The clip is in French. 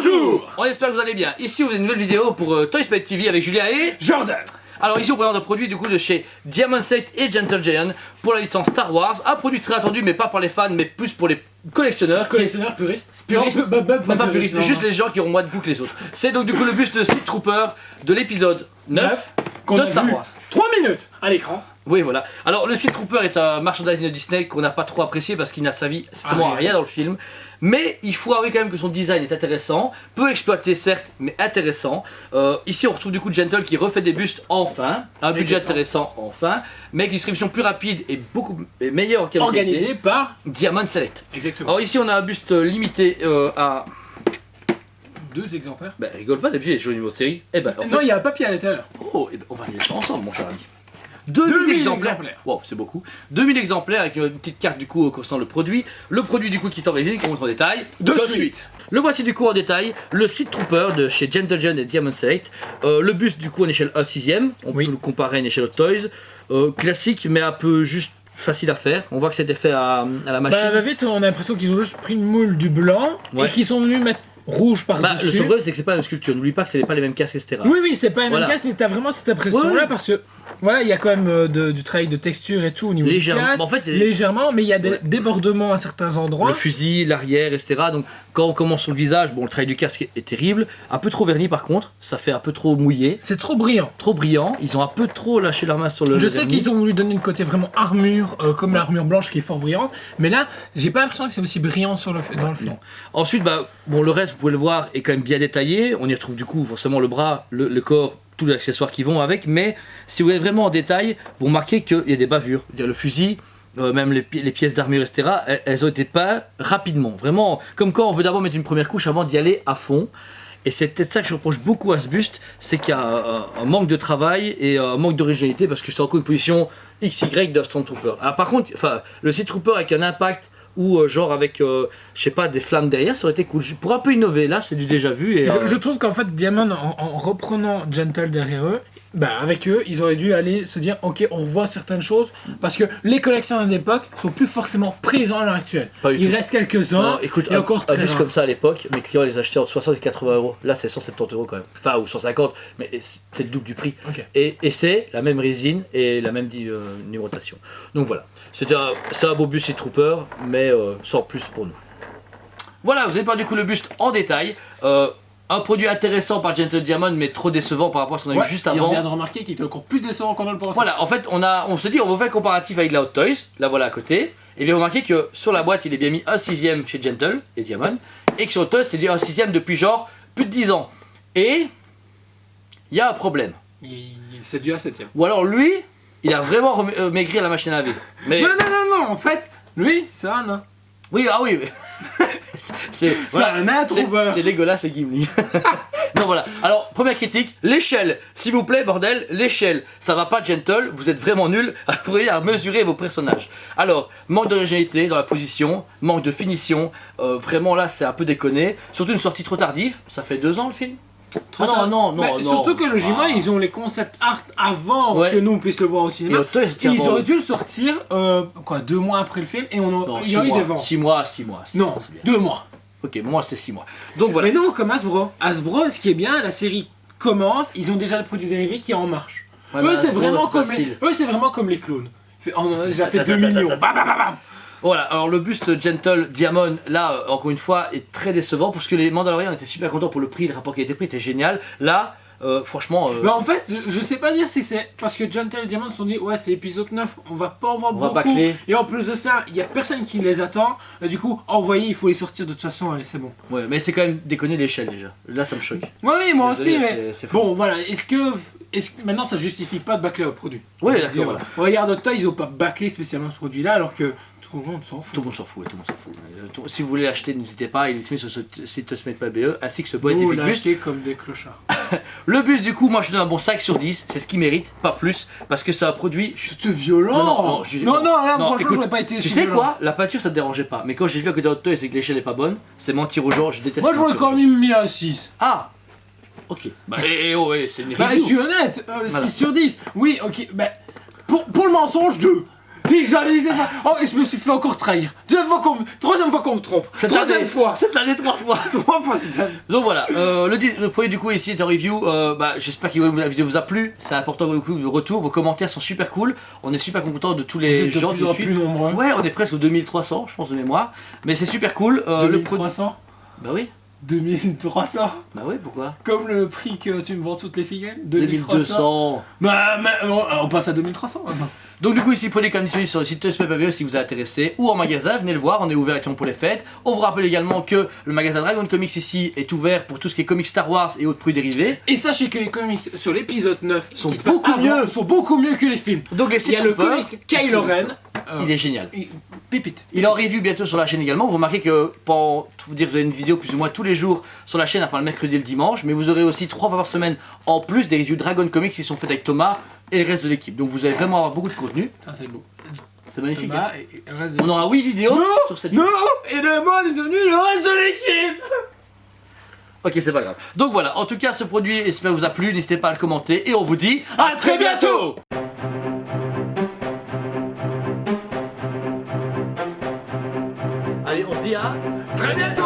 Bonjour. On espère que vous allez bien. Ici, vous avez une nouvelle vidéo pour Toy Spot TV avec Julien et Jordan. Alors ici, on présente un produit du coup de chez Diamond Select et Gentle Giant pour la licence Star Wars. Un produit très attendu, mais pas par les fans, mais plus pour les collectionneurs. Collectionneur puriste. Puristes. Non, Pas puriste, juste les gens qui ont moins de goût que les autres. C'est donc du coup le buste de Sith Trooper de l'épisode 9 de Star Wars. 3 minutes à l'écran. Oui, voilà. Alors, le Sith Trooper est un merchandising de Disney qu'on n'a pas trop apprécié parce qu'il n'a servi strictement à rien dans le film. Mais il faut avouer quand même que son design est intéressant, peu exploité certes, mais intéressant. Ici, on retrouve du coup Gentle qui refait des bustes enfin, un budget intéressant enfin, mais avec une distribution plus rapide et beaucoup meilleure en qualité. Organisé par Diamond Select. Exactement. Alors ici, on a un buste limité à... 2 exemplaires. Bah, rigole pas, d'habitude, il y a toujours le numéro de série. Eh ben, en fait... Non, il y a un papier à l'intérieur. Oh, eh ben, on va les faire ensemble, mon cher ami. 2000 exemplaires. Wow, c'est beaucoup. 2000 exemplaires avec une petite carte du coup concernant le produit. Le produit du coup qui est en résine, qu'on montre en détail. De suite. Le voici du coup en détail. Le Sith Trooper de chez Gentle Giant et Diamond Select. Le buste du coup en échelle 1/6. On peut le comparer à une échelle Hot Toys. Classique mais un peu juste facile à faire. On voit que c'était fait à la machine. Bah vite, on a l'impression qu'ils ont juste pris une moule du blanc et qu'ils sont venus mettre rouge par-dessus. Le problème c'est que c'est pas une sculpture. N'oublie pas que c'est pas les mêmes casques, etc. Oui, c'est pas les mêmes casques, mais t'as vraiment cette impression-là parce que voilà, il y a quand même du travail de texture et tout au niveau du casque. En fait, légèrement, mais il y a des débordements à certains endroits. Le fusil, l'arrière, etc. Donc quand on commence sur le visage, bon, le travail du casque est terrible. Un peu trop verni par contre, ça fait un peu trop mouillé. C'est trop brillant. Trop brillant. Ils ont un peu trop lâché leur main sur le. Je sais qu'ils ont voulu donner une côté vraiment armure, comme l'armure blanche qui est fort brillante. Mais là, j'ai pas l'impression que c'est aussi brillant dans le film. Ensuite, bon, le reste, vous pouvez le voir, est quand même bien détaillé. On y retrouve du coup forcément le bras, le corps, tous les accessoires qui vont avec. Mais si vous allez vraiment en détail, vous remarquez qu'il y a des bavures. Le fusil, même les pièces d'armure, etc., elles ont été peintes rapidement. Vraiment, comme quand on veut d'abord mettre une première couche avant d'y aller à fond. Et c'est peut-être ça que je reproche beaucoup à ce buste, c'est qu'il y a un manque de travail et un manque d'originalité parce que c'est encore une position XY d'un Stormtrooper. Alors par contre, le Sith Trooper avec un impact ou genre avec, je sais pas, des flammes derrière, ça aurait été cool. Pour un peu innover, là c'est du déjà vu. Et, je trouve qu'en fait, Diamond, en reprenant Gentle derrière eux, avec eux, ils auraient dû aller se dire ok, on revoit certaines choses parce que les collectionneurs d'époque sont plus forcément présents à l'heure actuelle. Il reste quelques-uns. Écoute, et encore très bus comme ça à l'époque, mes clients les achetaient entre 60 et 80 euros. Là c'est 170 euros quand même. Enfin, ou 150, mais c'est le double du prix. Et c'est la même résine et la même numérotation. Donc voilà, c'est un beau bus Sith Trooper, mais sans plus pour nous. Voilà, vous avez pas du coup le buste en détail. Un produit intéressant par Gentle Diamond, mais trop décevant par rapport à ce qu'on a eu juste avant. Et on vient de remarquer qu'il était encore plus décevant qu'on ne le pensait. Voilà, en fait, on se dit, on va faire un comparatif avec la Hot Toys, la voilà à côté. Et bien, vous remarquez que sur la boîte, il est bien mis 1/6 chez Gentle et Diamond, et que sur Hot Toys, c'est dit 1/6 depuis genre plus de 10 ans. Et il y a un problème. C'est dû à 7ème. Ou alors lui, il a vraiment maigri à la machine à laver. Mais... Non, en fait, lui, c'est un nain. Oui, c'est un nain, c'est Legolas et Gimli. Non, voilà. Alors, première critique, l'échelle. S'il vous plaît, bordel, l'échelle. Ça va pas, Gentle, vous êtes vraiment nul à mesurer vos personnages. Alors, manque d'originalité dans la position, manque de finition. Vraiment, là, c'est un peu déconné. Surtout une sortie trop tardive. Ça fait 2 ans le film. Non. Surtout que logiquement, ils ont les concept art avant que nous on puisse le voir au cinéma. Ils auraient dû le sortir 2 mois après le film et il y a eu des vents. 6 mois. Non, 2 mois. Ok, moi c'était 6 mois. Donc voilà. Mais non, comme Hasbro. Hasbro, ce qui est bien, la série commence, ils ont déjà le produit dérivé qui est en marche. Eux, c'est vraiment comme les clones. On a déjà fait 2 millions. Voilà, alors le buste Gentle Diamond, là, encore une fois, est très décevant parce que les Mandalorians étaient super contents pour le prix, le rapport qui a été pris était génial. Là, franchement. Mais en fait, je sais pas dire si c'est parce que Gentle et Diamond se sont dit, ouais, c'est épisode 9, on va pas en voir beaucoup. Bâcler. Et en plus de ça, il y a personne qui les attend. Et du coup, envoyez, il faut les sortir de toute façon, allez, c'est bon. Ouais, mais c'est quand même déconné l'échelle déjà. Là, ça me choque. Oui, moi aussi, mais. C'est bon, voilà, est-ce que maintenant ça justifie pas de bâcler au produit? Oui, d'accord. Voilà. Regarde, Hot Toys, ils ont pas bâclé spécialement ce produit-là, alors que. Tout le monde s'en fout. Tout le monde s'en fout. Si vous voulez l'acheter, n'hésitez pas, il est mis sur ce site smith.be ainsi que ce poétique buste. Comme des clochards. Le buste, du coup, moi je donne un bon 5 sur 10, c'est ce qu'il mérite, pas plus, parce que c'est un produit. C'était violent! Non, franchement, j'aurais pas été. Tu sais quoi? La peinture ça te dérangeait pas, mais quand j'ai vu à côté de Hot Toys et que l'échelle est pas bonne, c'est mentir aux gens, je déteste. Moi j'aurais quand même mis un 6. Ah! Ok. C'est une je suis honnête, 6 sur 10. Oui, ok, pour le mensonge, 2. Puis j'en pas. Oh, et je me suis fait encore trahir. Troisième fois qu'on me trompe. Troisième fois. Cette année, 3 fois. 3 fois cette année. Donc voilà, le premier du coup ici est en review. J'espère que la vidéo vous a plu. C'est important vos retours, vos commentaires sont super cool. On est super content de tous les gens qui plus nombreux. Ouais, on est presque 2300, je pense de mémoire. Mais c'est super cool. 2300. Bah oui. 2300. Bah oui, pourquoi? Comme le prix que tu me vends toutes les figurines. 2200. Bah, on passe à 2300 maintenant. Donc du coup ici Produit comme disponible sur le site TSP.be si vous êtes intéressé ou en magasin, venez le voir, on est ouvert actuellement pour les fêtes. On vous rappelle également que le magasin Dragon Comics ici est ouvert pour tout ce qui est comics Star Wars et autres produits dérivés. Et sachez que les comics sur l'épisode 9 sont beaucoup mieux que les films. Donc il y a le comics Kylo Ren. Il est génial. Pépite. Il est en review bientôt sur la chaîne également. Vous remarquez que pour vous dire, vous avez une vidéo plus ou moins tous les jours sur la chaîne, à part le mercredi et le dimanche. Mais vous aurez aussi 3 fois par semaine en plus des reviews Dragon Comics qui sont faites avec Thomas et le reste de l'équipe. Donc vous allez vraiment avoir beaucoup de contenu. Ça c'est beau. C'est magnifique. Thomas et le reste de... On aura 8 vidéos sur cette Non. Et le monde est devenu le reste de l'équipe. Ok, c'est pas grave. Donc voilà, en tout cas ce produit, j'espère vous a plu. N'hésitez pas à le commenter et on vous dit à très bientôt. Allez, on se dit à très bientôt.